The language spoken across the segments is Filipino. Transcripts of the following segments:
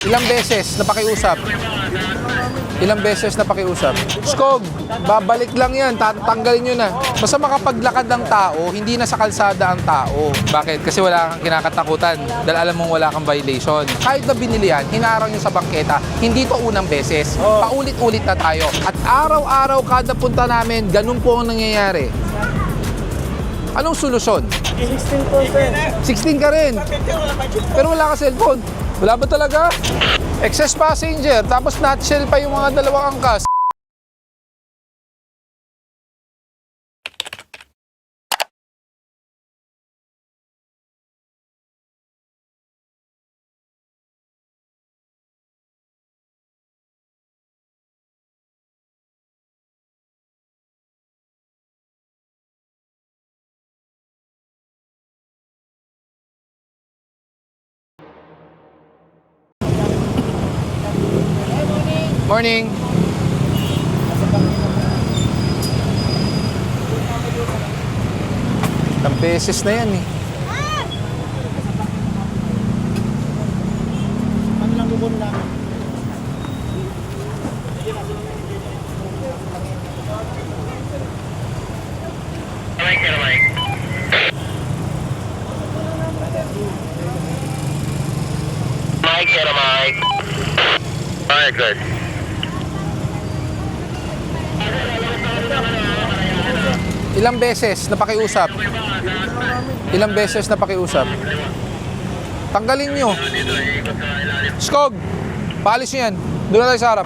Ilang beses na pakiusap? Ilang beses na pakiusap? Skog, babalik lang yan, tatanggalin nyo na. Basta makapaglakad ng tao, hindi na sa kalsada ang tao. Bakit? Kasi wala kang kinakatakutan dahil alam mong wala kang violation. Kahit na binili yan, hinarang nyo sa bangketa, hindi to unang beses. Paulit-ulit na tayo. At araw-araw kada punta namin, ganun po ang nangyayari. Anong solusyon? 16 po, sir. 16 ka rin. Pero wala ka cellphone. Wala ba talaga? Excess passenger, tapos nutshell pa yung mga dalawang angkas. Morning. Ilang beses na yan eh. Ano lang bubon namin? Mike, get a mic. Alright, good. Ilang beses na pakiusap? Ilang beses na pakiusap? Tanggalin nyo. Skog, paalis nyo yan. Doon na tayo sa harap.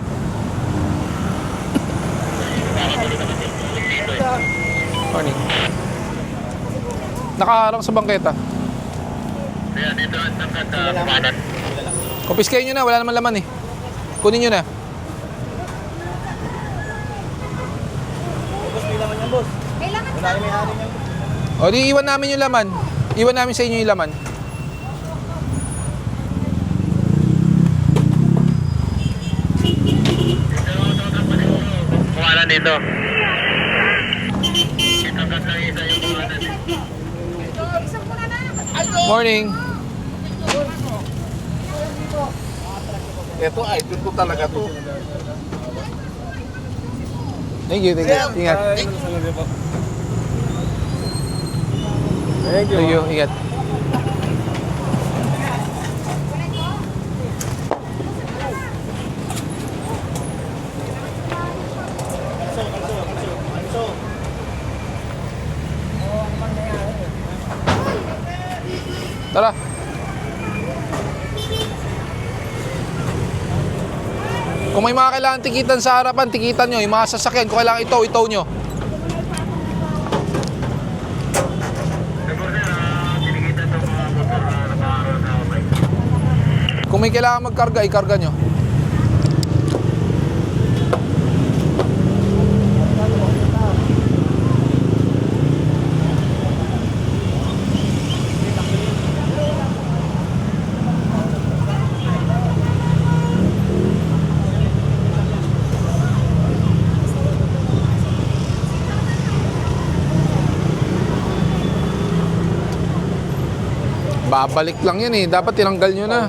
Morning. Nakaharang sa bangketa. Kumpiskayin nyo na, wala naman laman eh. Kunin nyo na. Boss, may laman yan, boss. Wala yung may-ari niyan. O di iwan namin yung laman. Iwan namin sa inyo yung laman. Kumanan dito. Morning. Ito, idol ko talaga to. Thank you, thank you. Ingat. Thank you, ingat. Tara. Kung may mga kailangan tikitan sa harapan, tikitan nyo. Yung mga sasakyan, kung kailangan itaw nyo. Kung may kailangan magkarga, ikarga nyo. Babalik lang yan eh. Dapat tinanggal nyo na.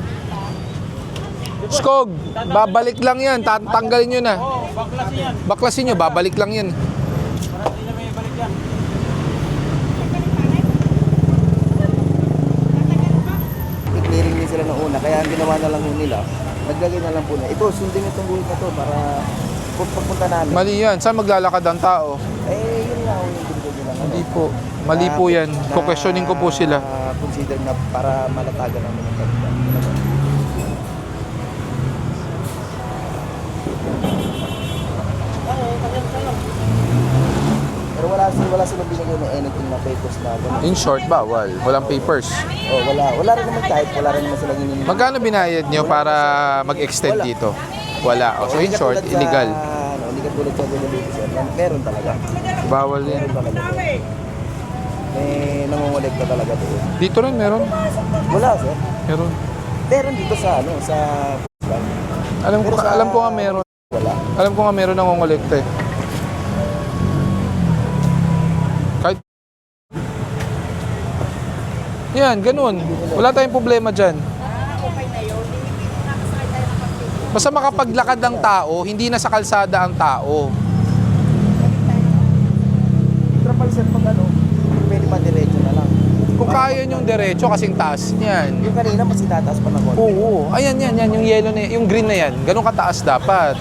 Skog, babalik lang yan. Tanggalin nyo na. Oo, baklasin yan. Baklasin nyo, babalik lang yan. Para hindi na may balik yan. I-clearing din sila ng una, kaya ang ginawa na lang ho nila, naglagay na lang po na, ito, sundin itong buhay na to para pagpunta namin. Mali yan. Saan maglalakad ang tao? Yun nga ho yung binigay nila. Hindi po. Mali po yan. Kukwestiyonin ko po sila. Consider na para malatagan namin ang kanila. Pero wala silang binigay na anything na papers na gano'n. In short, bawal. Walang papers. Oh, wala rin naman kahit wala rin naman silang hinihingi. Magkano binayad nyo para mag-extend Wala. dito? Wala. O, so in Hindi short, katulad sa, illegal. Hindi katulad sa delivery sir. Meron talaga. Bawal yan. Meron talaga. May nangungulekta talaga doon. Dito rin meron. Wala sir. Meron. Meron dito sa sa Alam ko nga meron. wala. Alam ko nga meron nangongolekta eh. Kahit... Yan, ganun. Wala tayong problema dyan. Okay na yun. Hindi nakasakay tayo Basta makapaglakad ang tao, hindi na sa kalsada ang tao. Trapal sir, pag ano, pwede pa diretso na lang. Kung kaya yung diretso, kasing taas niyan. Yung kanina, mas itataas pa ng konti. Oo, ayan, yung yellow na yung green na yan. Ganun kataas dapat.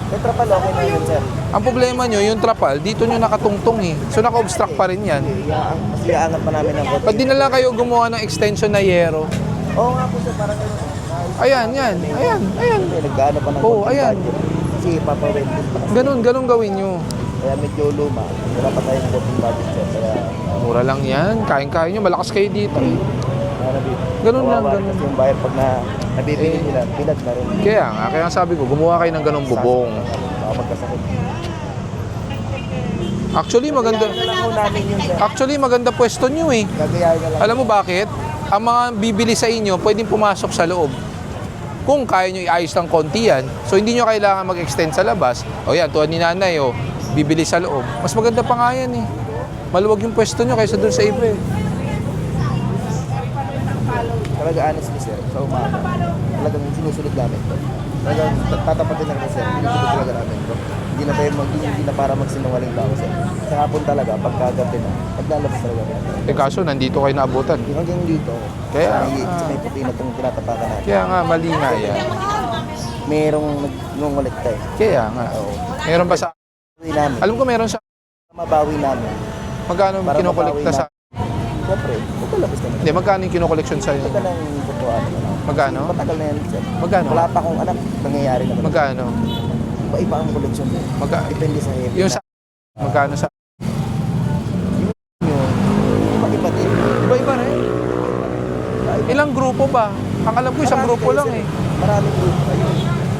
May trapal, okay na yun sir. Ang problema nyo, yung trapal, dito nyo nakatungtong eh. So naka-obstruct pa rin yan. Mas iaangat pa namin ng konti. Ba't di na lang kayo gumawa ng extension na yero? Oo nga po sir, parang ganun. Ayan. Hindi, nag-ano pa ng Oo, konting ayan. budget. Kasi papawending pa kasi. Ganun gawin nyo. Kaya medyo luma. Wala pa tayong konting budget sir. Kaya, Mura lang yan. Kain-kain nyo. Malakas kayo dito eh. Ganun lang, kawawa ganun. Kasi yung buyer pag nabibili nila, pilat na rin. Kaya sabi ko, gumawa kayo ng ganong bubong. Baka magkasakit. Actually, maganda. Kaya lang ho namin yun sir. Actually, maganda pwesto nyo eh. Gagayahin na lang. Alam mo bakit? Ang mga bibili sa inyo, pwedeng pumasok sa loob. Kung kaya nyo iayos ng konti yan, so hindi nyo kailangan mag-extend sa labas. O yan, tuwan ni nanay, bibili sa loob. Mas maganda pa nga yan eh. Maluwag yung pwesto nyo kaysa doon sa iba eh. Talaga honestly sir, sa umaga, talagang sinusunod namin to. Talagang tatapatin na rin sir, sinusunod talaga namin to. Hindi na tayo hindi na para magsinungaling tao sir. Sa hapon talaga, pagkagabi na, maglalabas talaga natin. Eh kaso, nandito kayo naabutan. Hanggang dito, Kaya, sa may puti na itong tinatapakan natin. Kaya nga, mali nga yan. Merong nungulit tayo. Kaya nga. Meron ba sa... Mabawi namin. Alam ko meron sa... Mabawi namin. Magkano Para kinokolekta mabawi sa... Siyempre, maglalabas kami. Hindi, magkano yung kinokoleksyon sa'yo? Matagal na yung tutuan. Magkano? Matagal na yan sir. Magkano? Wala pa akong anak, nangyayari naman. Magkano? Iba-iba ang koleksyon mo. Depende sa heavy. Yung sa... Magkano sa... Iba-iba din. Iba-iba rin. Ilang grupo ba? Ang alam ko, isang Marami grupo kayo, lang sir. eh. Maraming grupo kayo.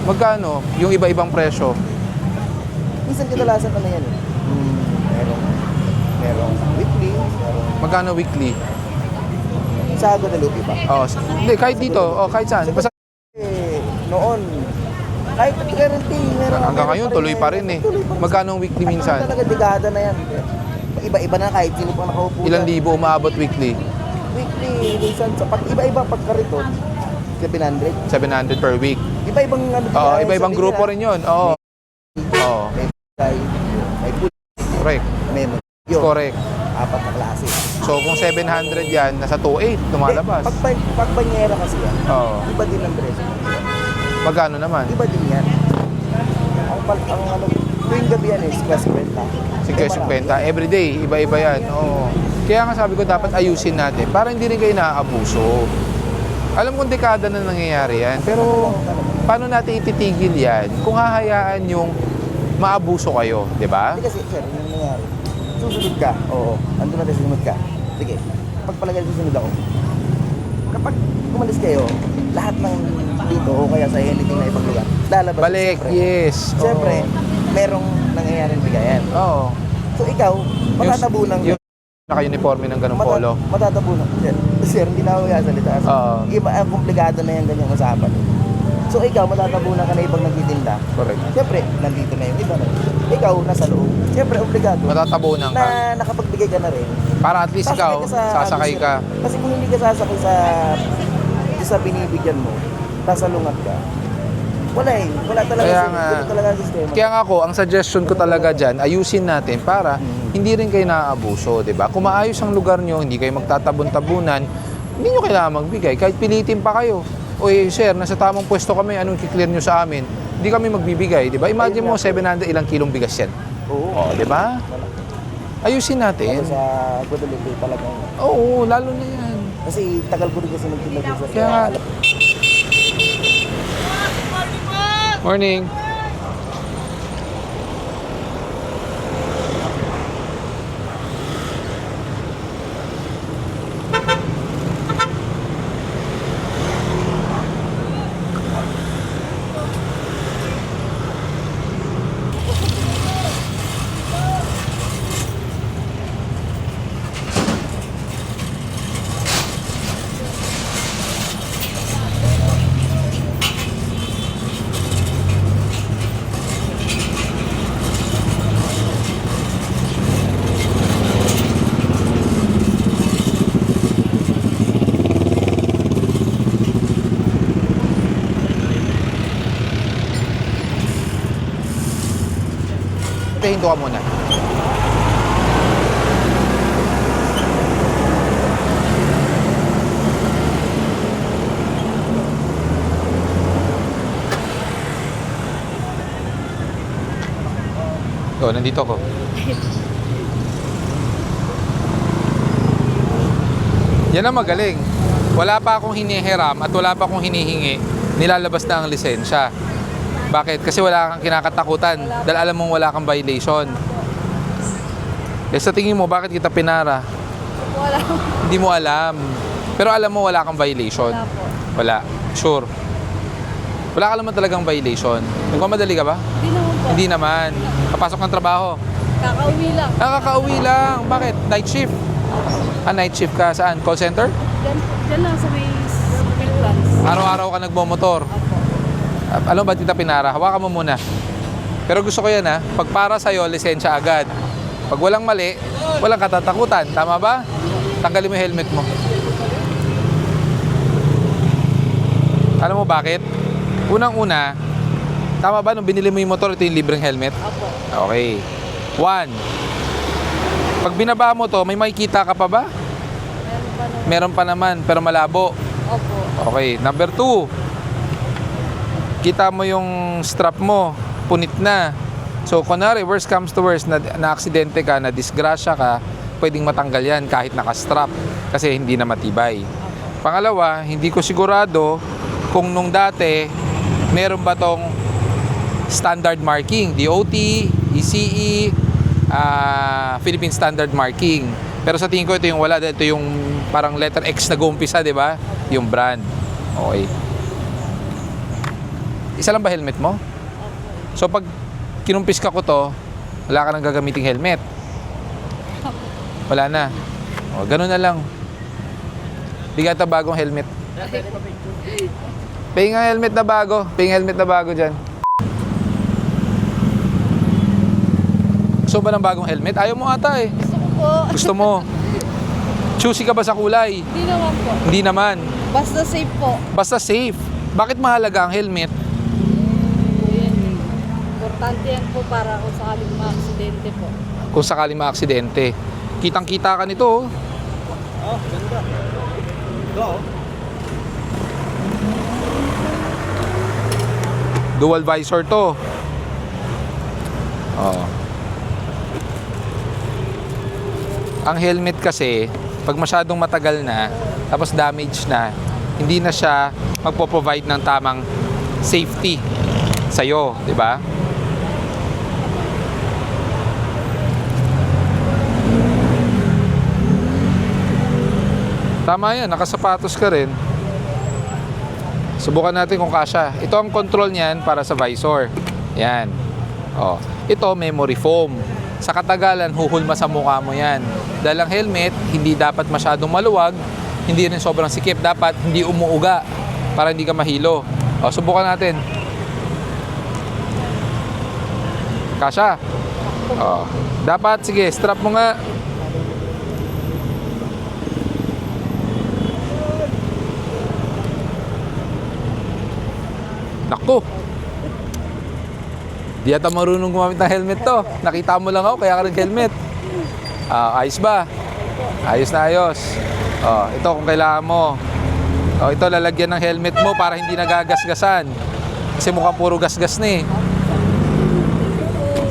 Magkano? Yung iba-ibang presyo. Minsan kadalasan ano yan eh. Merong weekly, merong Magkano weekly? sa Guadalupe ba? Hindi, kahit dito. Kahit saan. Basta Noon, kahit guarantee, hanggang ngayon, tuloy pa rin eh. Tuloy pa rin. Magkano ang weekly minsan? Talaga dekada na yan. Iba-iba na kahit sino pang nakaupo. Ilang dyan. libo umaabot weekly? Weekly, minsan, pag iba-iba pagkariton, 700. 700 per week. Iba-ibang ano. Iba-ibang grupo rin yun. Oo. May guy, may food, Correct. may yun. Correct. Apat na klase. So kung 700 yan, nasa 2.8 lumalabas. Pag banyera kasi yan, Oo. iba din ang presyo. Magkano naman? Iba din yan. Ang ano, tuwing gabi yan is class 50. 50. Everyday, iba-iba yan. Oo. Kaya nga sabi ko, dapat ayusin natin para hindi rin kayo naaabuso. Alam kong dekada na nangyayari yan, pero paano natin ititigil yan kung hahayaan yung maabuso kayo, di ba? Hindi kasi, sir, yung nangyari. Susunod ka. Oo. Andun natin susunod ka. Sige. Pagpalagay susunod ako. Kapag umalis kayo, lahat ng dito o kaya sa anything na ibang lugar, lalabas. Balik, siyempre. yes. Siyempre, merong nangyayaring bigayan. Oo. So ikaw, matatabunan Yung naka-uniforme ng ganung polo. Matatabunan. Sir, hindi na ako sasalita. Oo. Iba, komplikado na yung ganyang usapan. So ikaw, matatabunan ka na ibang nagtitinda. Correct. Siyempre, nandito na yung iba. Ikaw, nasa loob. Siyempre, obligado. Matatabunan ka. Na nakapagbigay ka na rin. Para at least ikaw, sasakay ka. Kasi kung hindi ka sasakay sa binibigyan mo, sasalungat ka. Wala eh. Wala talaga. Kaya Kaya nga, talaga ang sistema. Kaya nga ako, ang suggestion ko talaga dyan, ayusin natin para hindi rin kayo naaabuso, di ba? Kung maayos ang lugar nyo, hindi kayo magtatabon-tabunan, hindi nyo kailangan magbigay. Kahit pilitin pa kayo. O sir, nasa tamang pwesto kami, anong i-clear nyo sa amin? Hindi kami magbibigay, di ba? Imagine mo, 700 ilang kilong bigas yan. Oo. O, di ba? Ayusin natin. Ako sa Guadalupe talagang. Oo, lalo na yan. Kasi tagal ko rin kasi nagtinda sa Kaya nga. Morning. Ate, hinto ka muna. Oh, nandito ako. Yan ang magaling. Wala pa akong hinihiram at wala pa akong hinihingi. Nilalabas na ang lisensya. Bakit? Kasi wala kang kinakatakutan. Dahil alam mong wala kang violation. Eh sa tingin mo, bakit kita pinara? Wala. Hindi mo alam. Pero alam mo wala kang violation. Wala po. Wala. Sure. Wala ka naman talagang violation. Nagmamadali ka ba? Hindi naman po. Hindi naman. Kapasok ng trabaho. Kakauwi lang. Nakakauwi lang. Bakit? Night shift. Night shift ka. Saan? Call center? Diyan lang sa may field plants. Araw-araw ka nagmomotor. Opo. Alam ba kita pinara? Hawakan mo muna. Pero gusto ko yan ha. Pag para sa'yo, lisensya agad. Pag walang mali, walang katatakutan. Tama ba? Tanggalin mo yung helmet mo. Alam mo bakit? Unang-una, tama ba nung binili mo yung motor, ito yung libreng helmet? Opo. Okay. 1. Pag binaba mo to, may makikita ka pa ba? Meron pa naman. Meron pa naman, pero malabo. Opo. Okay. Number 2. Kita mo yung strap mo, punit na. So, kunwari, worst comes to worst, na-aksidente ka, na-disgrasya ka, pwedeng matanggal yan kahit naka-strap kasi hindi na matibay. Pangalawa, hindi ko sigurado kung nung dati, meron ba tong standard marking, DOT, ECE, Philippine Standard Marking. Pero sa tingin ko ito yung wala, ito yung parang letter X na gumpisa, di ba? Yung brand. Okay. Isa lang ba helmet mo? So pag kinumpis ka ko to, wala ka nang gagamiting helmet. Wala na. O, ganun na lang. Bigyan ta bagong helmet. Pahing ang helmet na bago. Pahing helmet na bago dyan. Gusto ba ng bagong helmet? Ayaw mo ata eh. Gusto ko po. Gusto mo. Choosy ka ba sa kulay? Hindi naman po. Hindi naman. Basta safe po. Basta safe. Bakit mahalaga ang helmet? Yan. Importante yan po para kung sakaling ma-aksidente po. Kung sakaling maaksidente. Kitang-kita ka nito. Oh. Oh, ganda. Ito, oh. Dual visor to. Oh. Ang helmet kasi, pag masyadong matagal na, tapos damage na, hindi na siya magpo-provide ng tamang safety sa'yo, di ba? Tama yan, nakasapatos ka rin. Subukan natin kung kasya. Ito ang control niyan para sa visor. Yan. Oh. Ito, memory foam. Sa katagalan, huhulma sa mukha mo yan. Dahil ang helmet, hindi dapat masyadong maluwag, hindi rin sobrang sikip. Dapat hindi umuuga para hindi ka mahilo. O, subukan natin. Kasya. O, dapat, sige, strap mo nga. Naku. Di ata marunong gumamit ng helmet to. Nakita mo lang ako, kaya ka nag-helmet. Ayos ba? Ayos na ayos. Ito kung kailangan mo. Ito lalagyan ng helmet mo para hindi nagagasgasan. Kasi mukhang puro gasgas na eh.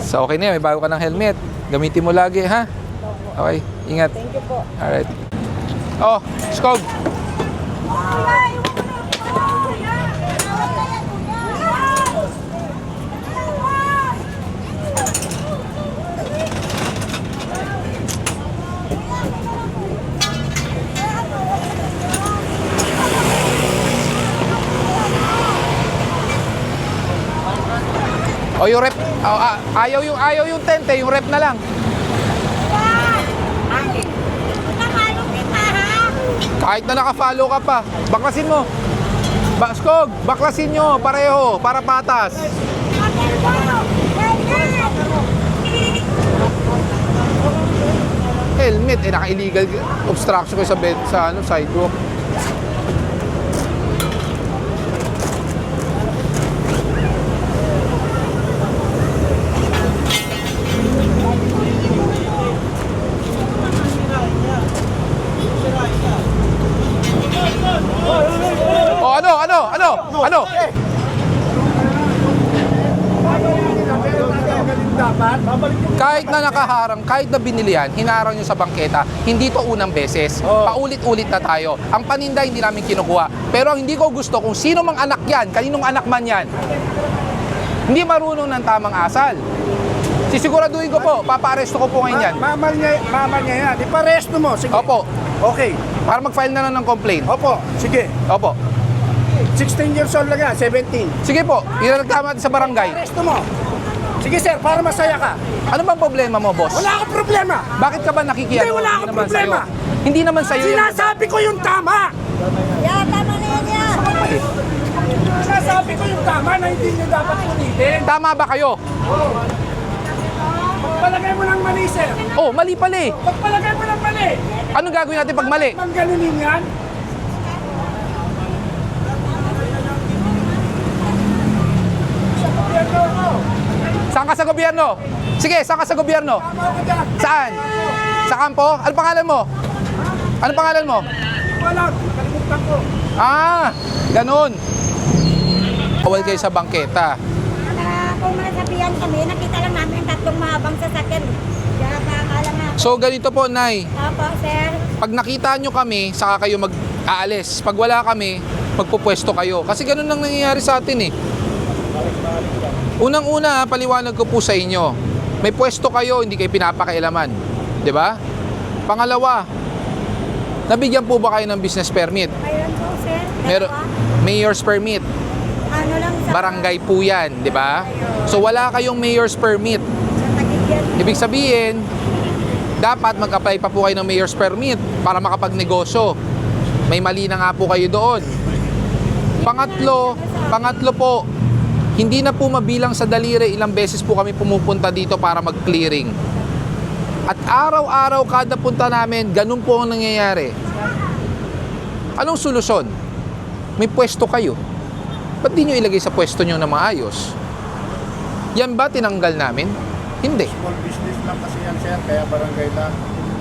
So okay na yan, may bago ka ng helmet. Gamitin mo lagi, ha? Okay, ingat. Thank you po. Alright. Oh, Skog. O yung rep, ayaw yung tent eh, yung rep na lang. Kahit na naka-follow ka pa, baklasin mo. Skog, baklasin nyo, pareho, para patas. Helmet, naka-illegal obstruction kayo sa sidewalk. Kahit na nakaharang, kahit na binilihan, hinarang nyo sa bangketa, hindi to unang beses. Paulit-ulit na tayo. Ang paninda hindi namin kinukuha. Pero ang hindi ko gusto, kung sino mang anak yan, kaninong anak man yan, hindi marunong ng tamang asal. Sisiguraduhin ko po, papaaresto ko po ngayon yan. Mamal niya yan. Iparesto mo. Sige. Opo, Okay. para mag-file na lang ng complaint. Opo. Sige. Opo. 16 years old lang yan. 17. Sige po, ireklamo natin sa barangay. Iparesto mo. Sige sir, para masaya ka. Ano bang problema mo, boss? Wala akong problema. Bakit ka ba nakikiano? Hindi, wala akong naman problema. sa'yo. Hindi naman sa'yo yan. Sinasabi ko yung tama. Yeah, tama na yan yan. Sinasabi ko yung tama na hindi nyo dapat ulitin. Tama ba kayo? Pagpalagay mo ng mali, sir. Oh, mali pala eh. Pagpalagay mo ng mali. Anong gagawin natin pag mali? Mangganunin yan. Sa gobyerno ako. Saan ka sa gobyerno? Sige, saan ka sa gobyerno? Tama ko dyan. Saan? Sa kampo? Ano pangalan mo? Ano pangalan mo? Wala. Nakalimutan ko. Ah, ganun. Bawal kayo sa bangketa. Kung masabihan kami, nakita lang namin ang tatlong mahabang sasakyan. Kaya kakala nga. So, ganito po, Nay. Opo, sir. Pag nakita nyo kami, saka kayo mag-aalis. Pag wala kami, magpupwesto kayo. Kasi ganun lang nangyayari sa atin eh. Unang-una, paliwanag ko po sa inyo. May pwesto kayo, hindi kayo pinapakailaman. 'Di ba? Pangalawa, nabigyan po ba kayo ng business permit? Mayroon po, sir. Meron, mayor's permit. Ano lang sa... Barangay po yan, 'di ba? So wala kayong mayor's permit. Sa Tagigyan. Ibig sabihin, dapat mag-apply pa po kayo ng mayor's permit para makapagnegosyo. May mali na nga po kayo doon. Pangatlo po, hindi na po mabilang sa daliri ilang beses po kami pumupunta dito para mag-clearing. At araw-araw kada punta namin, ganun po ang nangyayari. Anong solusyon? May pwesto kayo. Ba't di nyo ilagay sa pwesto nyo na maayos? Yan ba tinanggal namin? Hindi. Small business lang kasi yan, sir. Kaya barangay lang.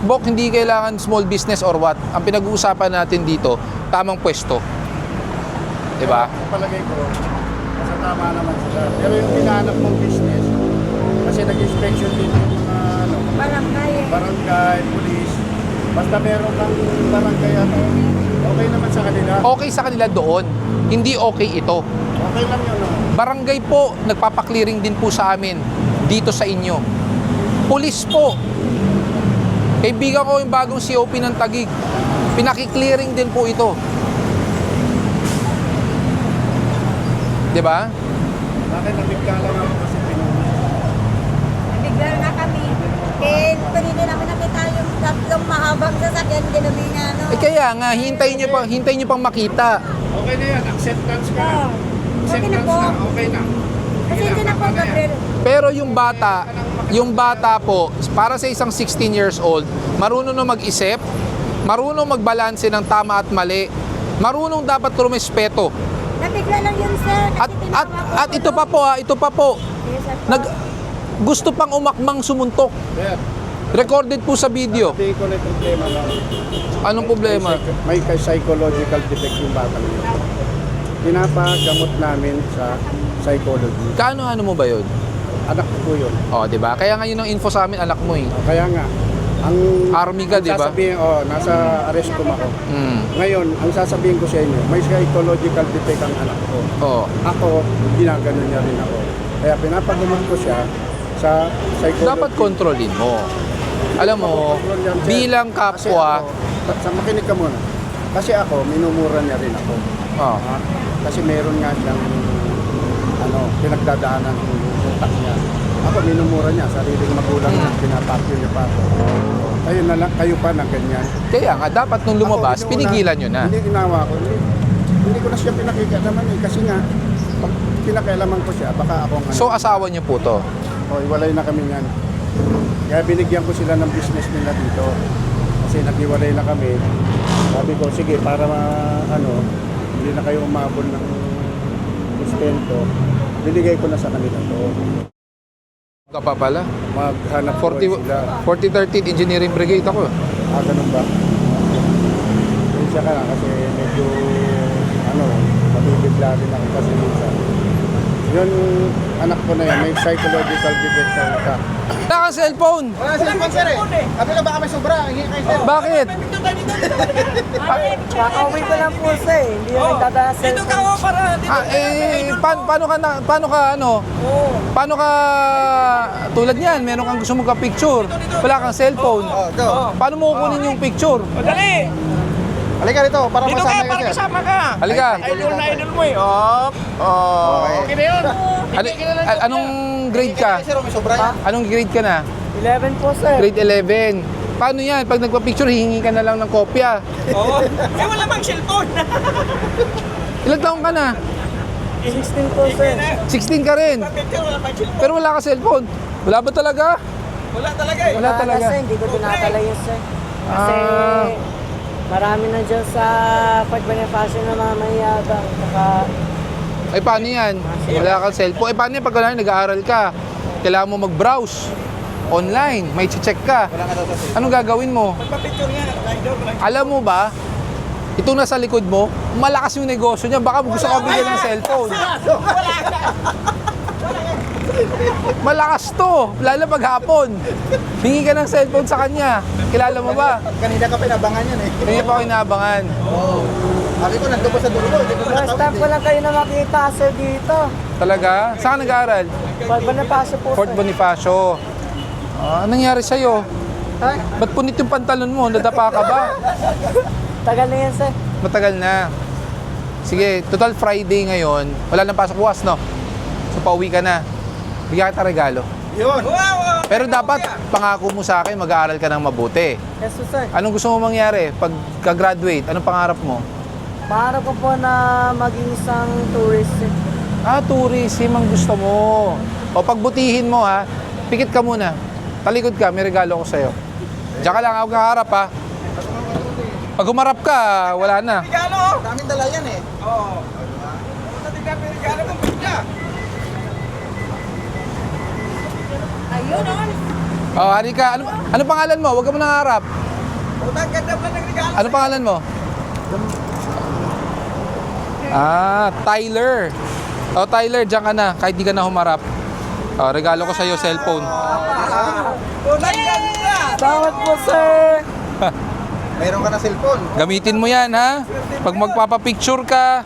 Bok, hindi kailangan small business or what. Ang pinag-uusapan natin dito, tamang pwesto. Diba? Palagay ko, nasa tama naman sila. Pero yung hinahanap mong business, kasi nag-inspection din yung mga barangay, police. Basta meron kang barangay okay naman sa kanila. Okay sa kanila doon. Hindi okay ito. Okay lang yun, no? Barangay po, nagpapaklearing din po sa amin dito sa inyo. Police po. Kaibigan ko yung bagong COP ng Taguig. Pinaki-clearing din po ito. 'Di ba? Bakit nabigla lang ako kasi pinuli? Nabigla na kami. Eh, kung hindi namin nakita yung tatlong mahabang sasakyan, ginabi nga, no? Eh kaya nga, hintayin niyo pang makita. Okay na yan, acceptance ka na. Okay na Acceptance po. na, okay na. Kasi hindi na po, tama yan. Gabriel. Pero yung bata po, para sa isang 16 years old, marunong na mag-isip, marunong magbalanse ng tama at mali, marunong dapat rumespeto. Nabigla lang yun, sir. At ito pa po, Yes, sir. gusto pang umakmang sumuntok. Sir, Recorded po sa video. sabihin ko na yung problema lang. Anong problema? May psychological defect yung batang yun. Pinapagamot namin sa psychology. Kaano mo ba yun? Anak ko po yun. Oh, 'di ba? Kaya nga yun ang info sa amin, anak mo eh. Kaya nga, ang Army ka, di ba? sasabihin, nasa arrest ko ako. Mm. Ngayon, ang sasabihin ko sa inyo, may psychological defect ang anak ko. Oh. Ako, ginagano niya rin ako. Kaya pinapagamot ko siya sa psychology. Dapat kontrolin mo. Alam mo, bilang Kasi kapwa, makinig ka muna. Kasi ako, minumura niya rin ako. oh, Kasi meron nga siyang pinagdadaanan ng utak niya. Ako, minumura niya, sariling magulang niya, pinapakyo niya pa ako. Kayo pa na ganyan. kaya nga, dapat nung lumabas, Ako, pinigilan nyo na. Hindi ginawa ko. Hindi ko na siya pinakikialaman eh. Kasi nga, pag pinakialaman ko siya, baka ako nga. So, asawa nyo po to. Iwalay na kami yan. Kaya binigyan ko sila ng business nila dito. Kasi naghiwalay na kami. Sabi ko, sige, para hindi na kayo umabol ng sustento, binigay ko na sa kanila to. Ka pa pala. Maghanap buhay sila. 4013 Engineering Brigade ako. Ganun ba? Siya ka na kasi medyo, nabibigla rin ako kasi minsan. Yun, anak ko na yun, may psychological defect sa utak. Wala kang cellphone. Wala cellphone sir eh. Kabila baka may sobra. Hingi kayo sir. Bakit? Kakauwi ko lang po sir, hindi na nagdadala cellphone. Paano ka paano ka, tulad niyan, meron kang gusto mong ka-picture, wala kang cellphone. Oh, ito. Paano mo kukunin yung picture? Halika rito para masama ka sir. Halika. Idol na idol mo eh. Okay. Anong grade ka? Sir, may sobra yan. Anong grade ka na? 11 po sir. Grade 11. Paano yan? Pag nagpa-picture, hihingi ka na lang ng kopya. Wala mang cellphone. Ilang taong ka na? 16 po sir. 16 ka rin. Pero wala ka cellphone. Wala ba talaga? Wala talaga Wala talaga. Kasi hindi ko dinadala yun sir. Kasi Ah. marami na dyan sa pagbanifacio ng mga mayabang. Saka Ay, paano yan? Wala kang cellphone. Ay, paano yan pag nag-aaral ka? Kailangan mo mag-browse online. May check ka. Anong gagawin mo? Alam mo ba, itong nasa likod mo, malakas yung negosyo niya. Baka gusto ka bigyan ng cellphone. Malakas to, lalo pag hapon. Hingi ka ng cellphone sa kanya. Kilala mo ba? Kanina ka pinabangan yan eh. Kanya pa ako inaabangan. Oo. Sabi ko, nandun pa sa dulo. Hindi ko first time ko lang kayo na makita sir dito. Talaga? Saan ka nag-aaral? Pagbanifacio po Fort sir. Bonifacio. Anong nangyari sa'yo? Ha? Ba't punit yung pantalon mo? Nadapa ka ba? Tagal na yan sir. Matagal na. Sige, total Friday ngayon. Wala nang pasok bukas, no? So, pauwi ka na. Bigyan kita regalo. Yun. Pero dapat, pangako mo sa akin, mag-aaral ka ng mabuti. Yes po, sir. Anong gusto mo mangyari pag ka-graduate? Anong pangarap mo? Pangarap ko po na maging isang tourist sir. Tourism ang gusto mo. O pagbutihin mo, ha? Pikit ka muna. Talikod ka, may regalo ko sa'yo. Diyan ka lang, ako kaharap, ha? Pag humarap ka, wala na. Daming dala yan eh. Ayun, Hari ka. Ano pangalan mo? Huwag ka muna harap. Ano pangalan mo? Tyler. Tyler, diyan ka na. Kahit di ka na humarap. Regalo ko sa'yo, cellphone. Salamat po, sir. Mayroon ka na cellphone. Gamitin mo yan, ha? Pag magpapapicture ka,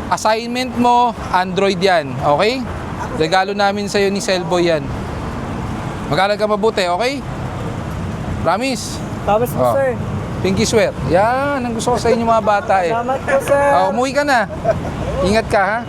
assignment mo, Android yan. Okay? Regalo namin sa'yo ni Cellboy yan. Mag-aaral ka mabuti, okay? Promise? Promise po, sir. Pinky swear. Yan, ang gusto ko sa inyo mga bata eh. Salamat po, sir. Umuwi ka na. Ingat ka, ha?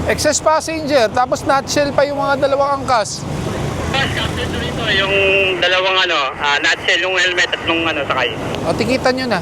Excess passenger, tapos nutshell pa yung mga dalawang angkas. Captain dito, yung dalawang nutshell, yung helmet at nung sakay. O, tikitan nyo na.